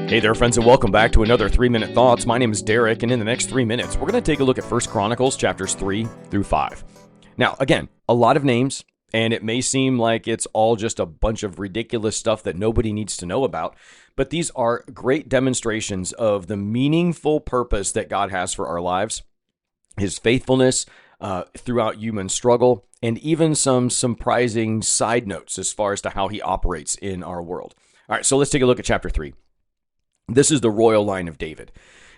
Hey there, friends, and welcome back to another 3-Minute Thoughts. My name is Derek, and in the next 3 minutes, we're going to take a look at 1 Chronicles chapters 3 through 5. Now, again, a lot of names, and it may seem like it's all just a bunch of ridiculous stuff that nobody needs to know about, but these are great demonstrations of the meaningful purpose that God has for our lives, His faithfulness throughout human struggle, and even some surprising side notes as far as to how He operates in our world. All right, so let's take a look at chapter 3. This is the royal line of David.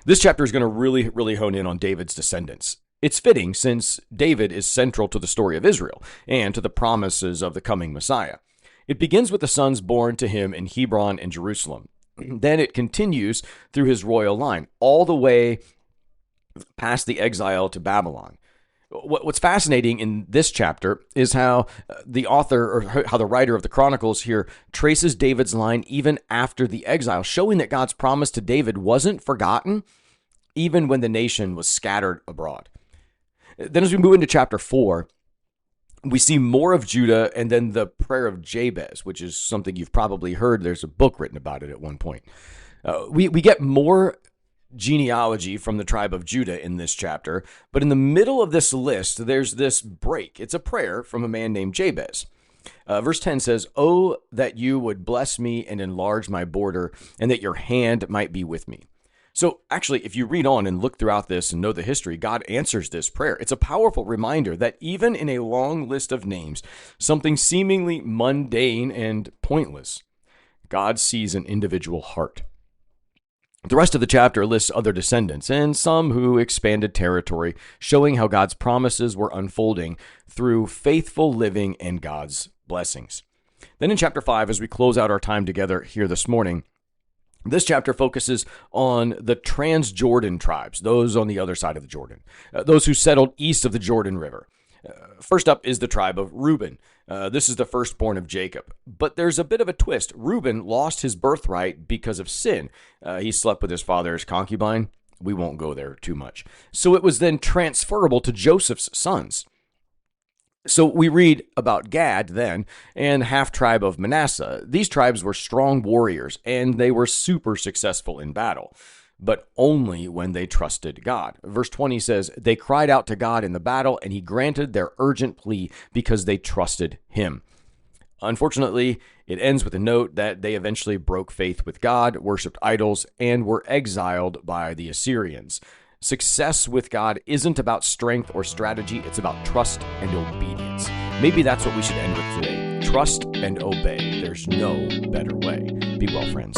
This chapter is going to really hone in on David's descendants. It's fitting since David is central to the story of Israel and to the promises of the coming Messiah. It begins with the sons born to him in Hebron and Jerusalem. Then it continues through his royal line, all the way past the exile to Babylon. What's fascinating in this chapter is how the author, or how the writer of the Chronicles here, traces David's line even after the exile, showing that God's promise to David wasn't forgotten even when the nation was scattered abroad. Then as we move into chapter 4, we see more of Judah and then the prayer of Jabez, which is something you've probably heard. There's a book written about it at one point. We get more genealogy from the tribe of Judah in this chapter, but in the middle of this list, there's this break. It's a prayer from a man named Jabez. Verse 10 says, "Oh, that you would bless me and enlarge my border, and that your hand might be with me." So actually, if you read on and look throughout this and know the history, God answers this prayer. It's a powerful reminder that even in a long list of names, something seemingly mundane and pointless, God sees an individual heart. The rest of the chapter lists other descendants and some who expanded territory, showing how God's promises were unfolding through faithful living and God's blessings. Then in chapter 5, as we close out our time together here this morning, this chapter focuses on the Transjordan tribes, those on the other side of the Jordan, those who settled east of the Jordan River. First up is the tribe of Reuben. This is the firstborn of Jacob. But there's a bit of a twist. Reuben lost his birthright because of sin. He slept with his father's concubine. We won't go there too much. So it was then transferable to Joseph's sons. So we read about Gad then, and half-tribe of Manasseh. These tribes were strong warriors, and they were super successful in battle, but only when they trusted God. Verse 20 says, "They cried out to God in the battle, and He granted their urgent plea because they trusted Him." Unfortunately, it ends with a note that they eventually broke faith with God, worshipped idols, and were exiled by the Assyrians. Success with God isn't about strength or strategy, it's about trust and obedience. Maybe that's what we should end with today. Trust and obey. There's no better way. Be well, friends.